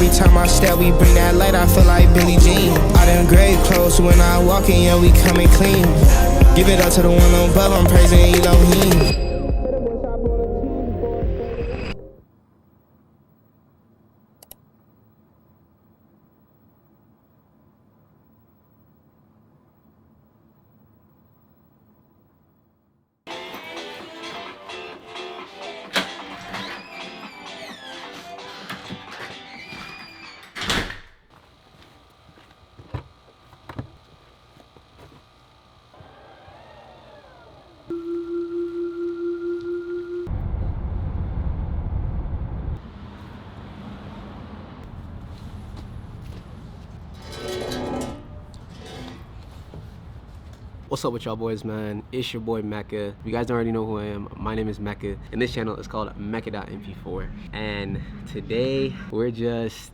every time I step, we bring that light, I feel like Billie Jean. I done grave clothes when I walk in, yeah, we coming clean. Give it up to the one above, I'm praising Elohim. What's up with y'all boys, man? It's your boy Mecca. If you guys don't already know who I am, my name is Mecca, and this channel is called Mecca.mp4. And today we're just,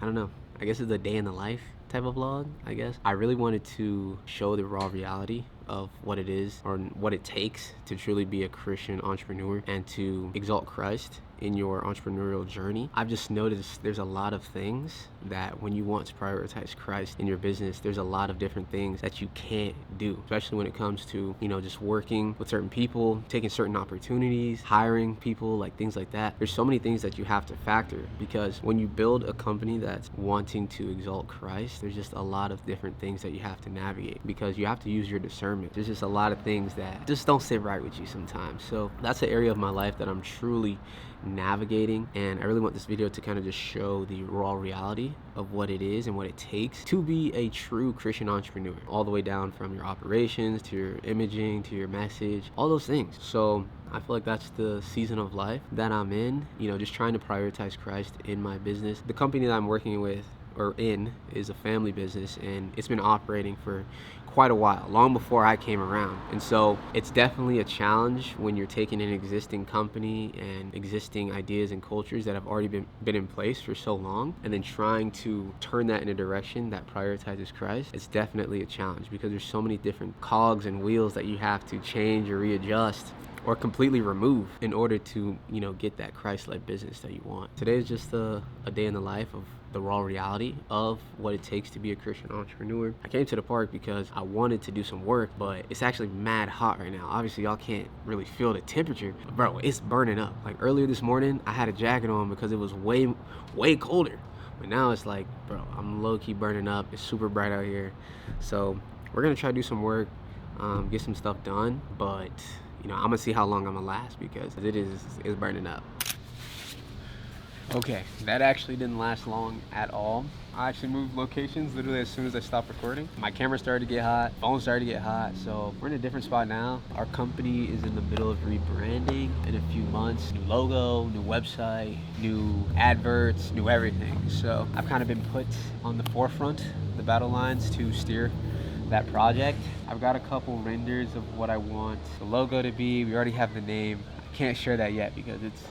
I don't know, I guess it's a day in the life type of vlog, I guess. I really wanted to show the raw reality of what it is or what it takes to truly be a Christian entrepreneur and to exalt Christ in your entrepreneurial journey. I've just noticed there's a lot of things that when you want to prioritize Christ in your business, there's a lot of different things that you can't do, especially when it comes to, you know, just working with certain people, taking certain opportunities, hiring people, like things like that. There's so many things that you have to factor, because when you build a company that's wanting to exalt Christ, there's just a lot of different things that you have to navigate, because you have to use your discernment. There's just a lot of things that just don't sit right with you sometimes. So that's an area of my life that I'm truly navigating, and I really want this video to kind of just show the raw reality of what it is and what it takes to be a true Christian entrepreneur, all the way down from your operations to your imaging to your message, all those things. So I feel like that's the season of life that I'm in, you know, just trying to prioritize Christ in my business. The company that I'm working with or in is a family business, and it's been operating for quite a while, long before I came around. And so it's definitely a challenge when you're taking an existing company and existing ideas and cultures that have already been in place for so long, and then trying to turn that in a direction that prioritizes Christ. It's definitely a challenge, because there's so many different cogs and wheels that you have to change or readjust or completely remove in order to, you know, get that Christ-led business that you want. Today is just a day in the life of the raw reality of what it takes to be a Christian entrepreneur. I came to the park because I wanted to do some work, but it's actually mad hot right now. Obviously y'all can't really feel the temperature, but bro, it's burning up. Like earlier this morning, I had a jacket on because it was way colder. But now it's like, bro, I'm low-key burning up. It's super bright out here. So we're gonna try to do some work, get some stuff done, but you know, I'm gonna see how long I'm gonna last, because it's burning up. Okay, that actually didn't last long at all. I actually moved locations literally as soon as I stopped recording. My camera started to get hot, phone started to get hot, so we're in a different spot now. Our company is in the middle of rebranding in a few months. New logo, new website, new adverts, new everything. So I've kind of been put on the forefront, the battle lines, to steer that project. I've got a couple renders of what I want the logo to be. We already have the name. I can't share that yet because it's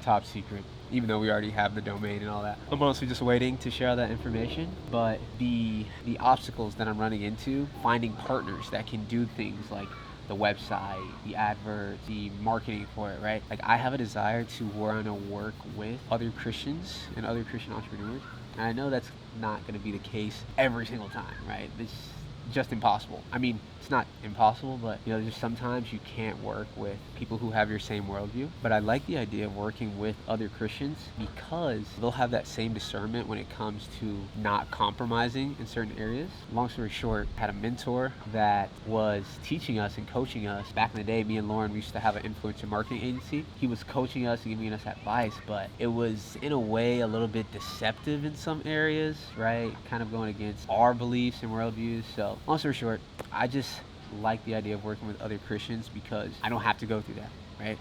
top secret, even though we already have the domain and all that. I'm honestly just waiting to share that information. But the obstacles that I'm running into, finding partners that can do things like the website, the advert, the marketing for it, right? Like, I have a desire to want to work with other Christians and other Christian entrepreneurs. And I know that's not going to be the case every single time, right? It's just impossible. I mean, it's not impossible, but you know, there's sometimes you can't work with people who have your same worldview. But I like the idea of working with other Christians, because they'll have that same discernment when it comes to not compromising in certain areas. Long story short, I had a mentor that was teaching us and coaching us. Back in the day, me and Lauren, we used to have an influencer marketing agency. He was coaching us and giving us advice, but it was in a way a little bit deceptive in some areas, right? Kind of going against our beliefs and worldviews. So long story short, I just like the idea of working with other Christians, because I don't have to go through that, right?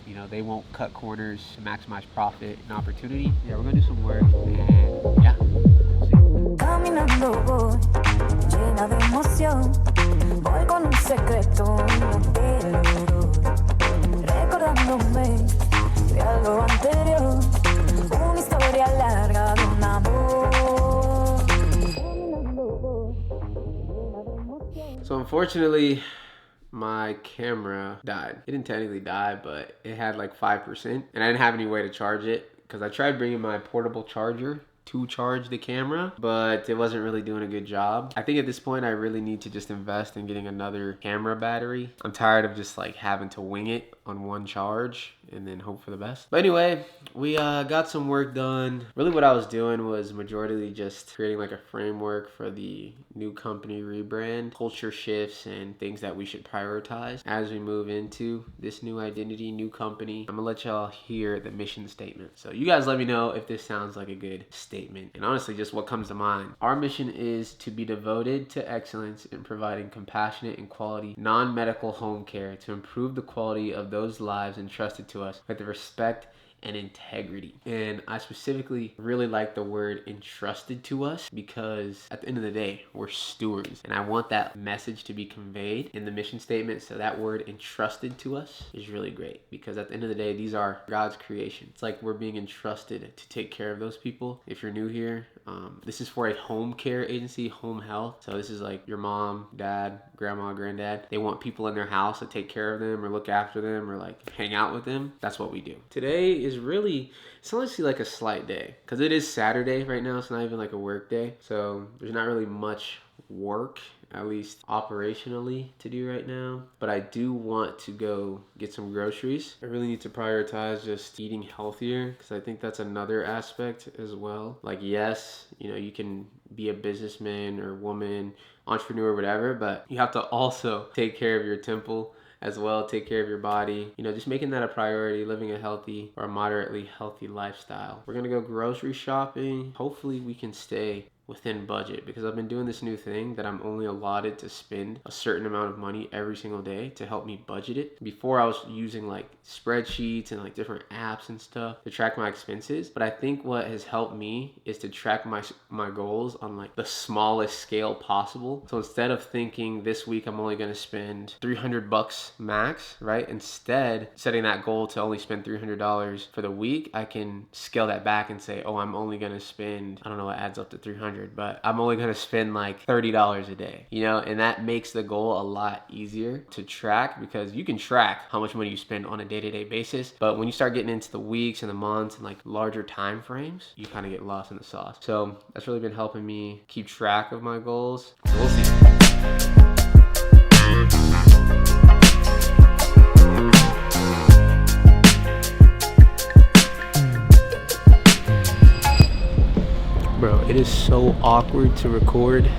You know, they won't cut corners to maximize profit and opportunity. Yeah, we're gonna do some work, and yeah, Caminando voy, llena de emoción. Voy con un secreto y no te lo doy. Recordándome de algo anterior, una historia larga de un amor. So unfortunately, my camera died. It didn't technically die, but it had like 5%, and I didn't have any way to charge it, because I tried bringing my portable charger to charge the camera, but it wasn't really doing a good job. I think at this point I really need to just invest in getting another camera battery. I'm tired of just like having to wing it on one charge and then hope for the best. But anyway, we got some work done. Really what I was doing was majority just creating like a framework for the new company rebrand, culture shifts, and things that we should prioritize as we move into this new identity, new company. I'm gonna let y'all hear the mission statement. So you guys let me know if this sounds like a good statement, and honestly just what comes to mind. Our mission is to be devoted to excellence in providing compassionate and quality non-medical home care to improve the quality of those lives entrusted to us with the respect and integrity. And I specifically really like the word entrusted to us because at the end of the day, we're stewards. And I want that message to be conveyed in the mission statement. So that word entrusted to us is really great because at the end of the day, these are God's creation. It's like we're being entrusted to take care of those people. If you're new here, this is for a home care agency, home health. So this is like your mom, dad, grandma, granddad. They want people in their house to take care of them or look after them or like hang out with them. That's what we do. Today is really, it's honestly like a slight day because it is Saturday right now. It's not even like a work day. So there's not really much work, at least operationally, to do right now. But I do want to go get some groceries. I really need to prioritize just eating healthier because I think that's another aspect as well. Like, yes, you know, you can be a businessman or woman, entrepreneur, whatever, but you have to also take care of your temple as well, take care of your body, you know, just making that a priority, living a healthy or a moderately healthy lifestyle. We're gonna go grocery shopping. Hopefully we can stay within budget because I've been doing this new thing that I'm only allotted to spend a certain amount of money every single day to help me budget it. Before I was using like spreadsheets and like different apps and stuff to track my expenses, but I think what has helped me is to track my goals on like the smallest scale possible. So instead of thinking this week I'm only going to spend $300 max, right? Instead, setting that goal to only spend $300 for the week, I can scale that back and say, oh, I'm only going to spend, I don't know what adds up to 300, but I'm only going to spend like $30 a day, you know, and that makes the goal a lot easier to track because you can track how much money you spend on a day-to-day basis. But when you start getting into the weeks and the months and like larger time frames, you kind of get lost in the sauce. So that's really been helping me keep track of my goals. So we'll see. Bro, it is so awkward to record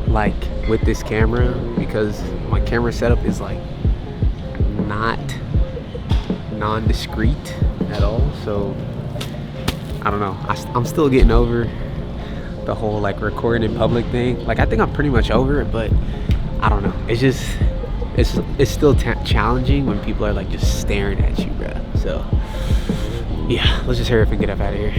like with this camera because my camera setup is like not non-discreet at all. So I don't know, I'm still getting over the whole like recording in public thing. Like I think I'm pretty much over it, but I don't know, it's just it's still challenging when people are like just staring at you, bro. So yeah, let's just hurry up and get up out of here.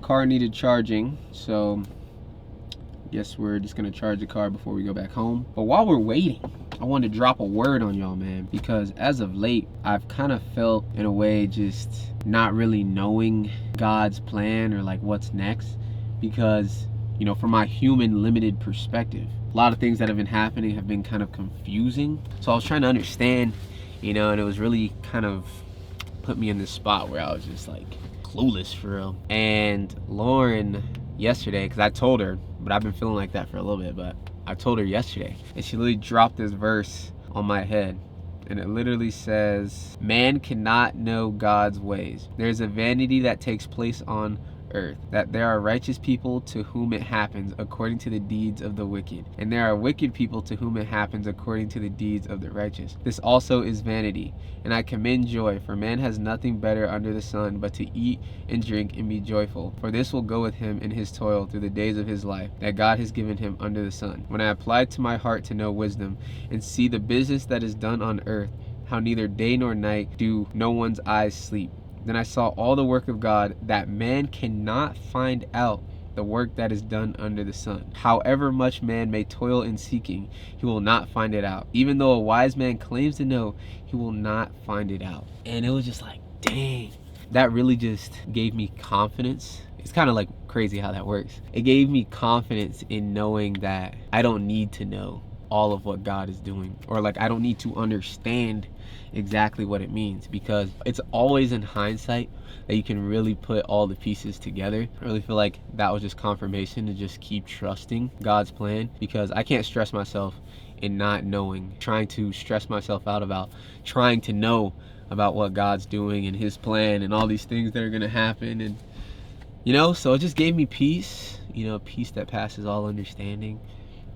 Car needed charging, so guess we're just gonna charge the car before we go back home. But while we're waiting, I wanted to drop a word on y'all, man, because as of late I've kind of felt in a way just not really knowing God's plan or like what's next, because you know, from my human limited perspective, a lot of things that have been happening have been kind of confusing. So I was trying to understand, you know, and it was really kind of put me in this spot where I was just like clueless for real. And Lauren yesterday, because I told her, but I've been feeling like that for a little bit, but I told her yesterday, and she literally dropped this verse on my head, and it literally says, man cannot know God's ways. There's a vanity that takes place on earth, that there are righteous people to whom it happens according to the deeds of the wicked, and there are wicked people to whom it happens according to the deeds of the righteous. This also is vanity, and I commend joy, for man has nothing better under the sun but to eat and drink and be joyful, for this will go with him in his toil through the days of his life that God has given him under the sun. When I apply to my heart to know wisdom and see the business that is done on earth, how neither day nor night do no one's eyes sleep, Then I saw all the work of God, that man cannot find out the work that is done under the sun. However much man may toil in seeking, he will not find it out. Even though a wise man claims to know, he will not find it out. And it was just like, dang. That really just gave me confidence. It's kind of like crazy how that works. It gave me confidence in knowing that I don't need to know all of what God is doing, or like I don't need to understand exactly what it means, because it's always in hindsight that you can really put all the pieces together. I really feel like that was just confirmation to just keep trusting God's plan, because I can't stress myself in not knowing, trying to stress myself out about trying to know about what God's doing and his plan and all these things that are going to happen. And so it just gave me peace, peace that passes all understanding,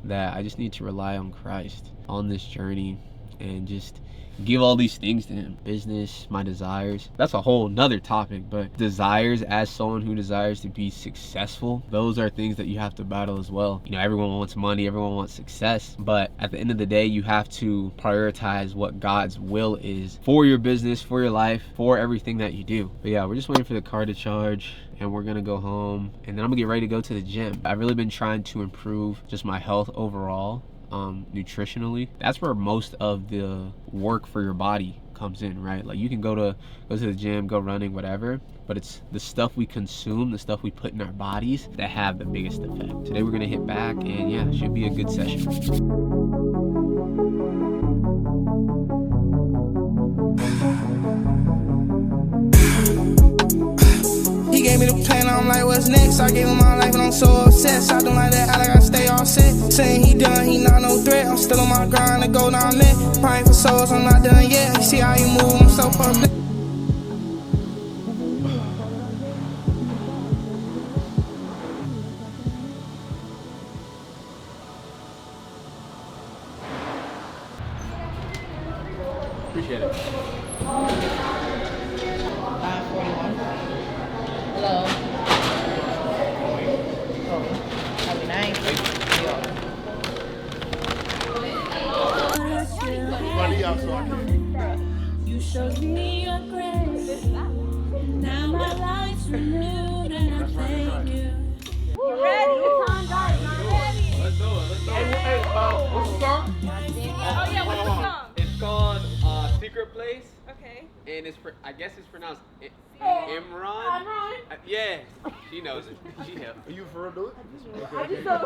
that I just need to rely on Christ on this journey and just give all these things to him. Business, my desires, that's a whole nother topic, but desires, as someone who desires to be successful, those are things that you have to battle as well. Everyone wants money, everyone wants success, but at the end of the day, you have to prioritize what God's will is for your business, for your life, for everything that you do. But yeah, we're just waiting for the car to charge, and we're gonna go home, and then I'm gonna get ready to go to the gym. I've really been trying to improve just my health overall, nutritionally. That's where most of the work for your body comes in, right? Like you can go to the gym, go running, whatever, but it's the stuff we consume, the stuff we put in our bodies, that have the biggest effect. Today we're gonna hit back, and yeah, it should be a good session. He gave me the plan, I'm like, what's next? I gave him my life and I'm so obsessed. I don't like that, I gotta stay all set. Saying he done, he not no threat. I'm still on my grind to go down there. Praying for souls, I'm not done yet. See how you move, I'm so pumped. Appreciate it. 541. Hello. Have a nice day. You showed me your grace. Now my life's renewed and I thank you. You ready? Let's do it. Hey, what's the song? Oh yeah, what's the song? It's called Secret Place. Okay. And I guess it's pronounced Imran. Yeah, she knows it. She helped. Are you for real, dude? I just don't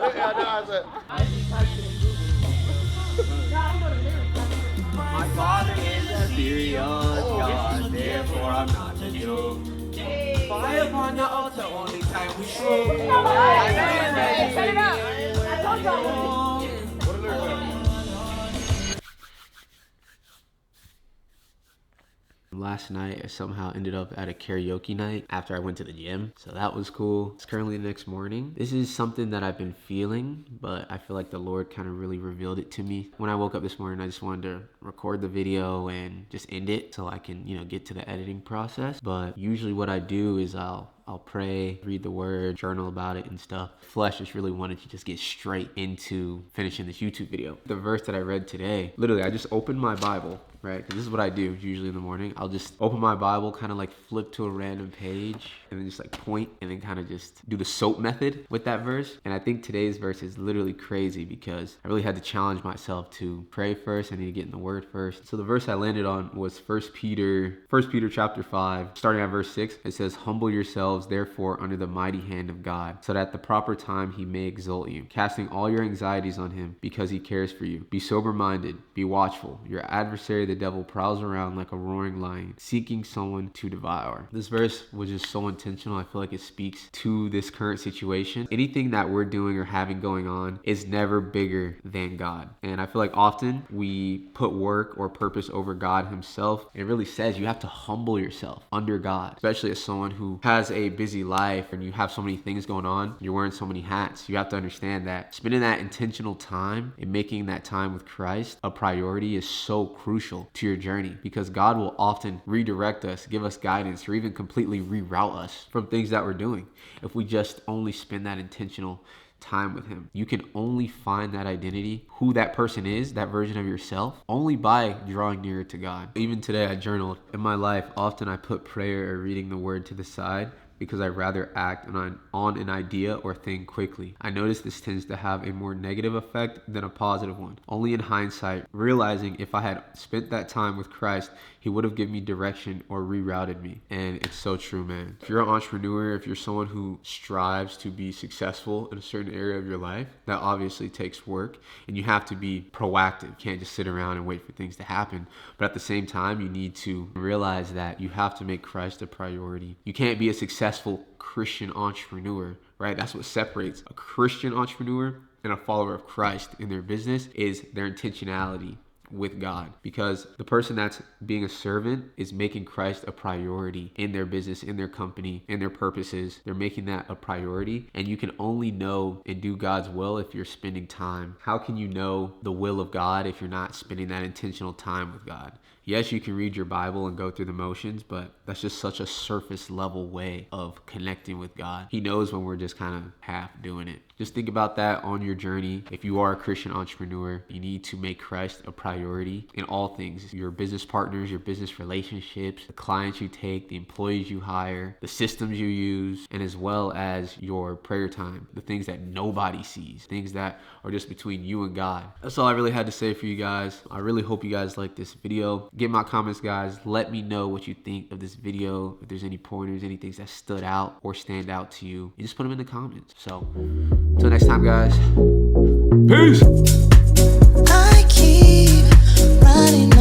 My father is a serious God, therefore I'm not you. Fire upon the altar, only time we show. Set it up. I told y'all. What are they? Last night, I somehow ended up at a karaoke night after I went to the gym. So that was cool. It's currently the next morning. This is something that I've been feeling, but I feel like the Lord kind of really revealed it to me. When I woke up this morning, I just wanted to record the video and just end it so I can, get to the editing process. But usually what I do is I'll pray, read the word, journal about it and stuff. Flesh just really wanted to just get straight into finishing this YouTube video. The verse that I read today, literally, I just opened my Bible, right? 'Cause this is what I do usually in the morning. I'll just open my Bible, kind of like flip to a random page and then just like point and then kind of just do the soap method with that verse. And I think today's verse is literally crazy because I really had to challenge myself to pray first. I need to get in the word first. So the verse I landed on was 1 Peter chapter 5, starting at verse 6. It says, "Humble yourselves therefore under the mighty hand of God, so that at the proper time he may exalt you, casting all your anxieties on him because he cares for you. Be sober-minded, be watchful. Your adversary the devil prowls around like a roaring lion, seeking someone to devour." This verse was just so intentional. I feel like it speaks to this current situation. Anything that we're doing or having going on is never bigger than God. And I feel like often we put work or purpose over God himself. And it really says you have to humble yourself under God, especially as someone who has a busy life and you have so many things going on, you're wearing so many hats. You have to understand that spending that intentional time and making that time with Christ a priority is so crucial to your journey, because God will often redirect us, give us guidance, or even completely reroute us from things that we're doing if we just only spend that intentional time with him. You can only find that identity, who that person is, that version of yourself, only by drawing nearer to God. Even today I journaled. In my life, often I put prayer or reading the word to the side because I'd rather act on an idea or thing quickly. I notice this tends to have a more negative effect than a positive one. Only in hindsight, realizing if I had spent that time with Christ, he would have given me direction or rerouted me. And it's so true, man. If you're an entrepreneur, if you're someone who strives to be successful in a certain area of your life, that obviously takes work, and you have to be proactive. You can't just sit around and wait for things to happen. But at the same time, you need to realize that you have to make Christ a priority. You can't be a successful Christian entrepreneur, right? That's what separates a Christian entrepreneur and a follower of Christ in their business, is their intentionality with God. Because the person that's being a servant is making Christ a priority in their business, in their company, in their purposes. They're making that a priority, and you can only know and do God's will if you're spending time. How can you know the will of God if you're not spending that intentional time with God? Yes, you can read your Bible and go through the motions, but that's just such a surface level way of connecting with God. He knows when we're just kind of half doing it. Just think about that on your journey. If you are a Christian entrepreneur, you need to make Christ a priority in all things. Your business partners, your business relationships, the clients you take, the employees you hire, the systems you use, and as well as your prayer time, the things that nobody sees, things that are just between you and God. That's all I really had to say for you guys. I really hope you guys like this video. Get my comments, guys. Let me know what you think of this video. If there's any pointers, any things that stood out or stand out to you, you just put them in the comments. So until next time, guys. Peace. I keep running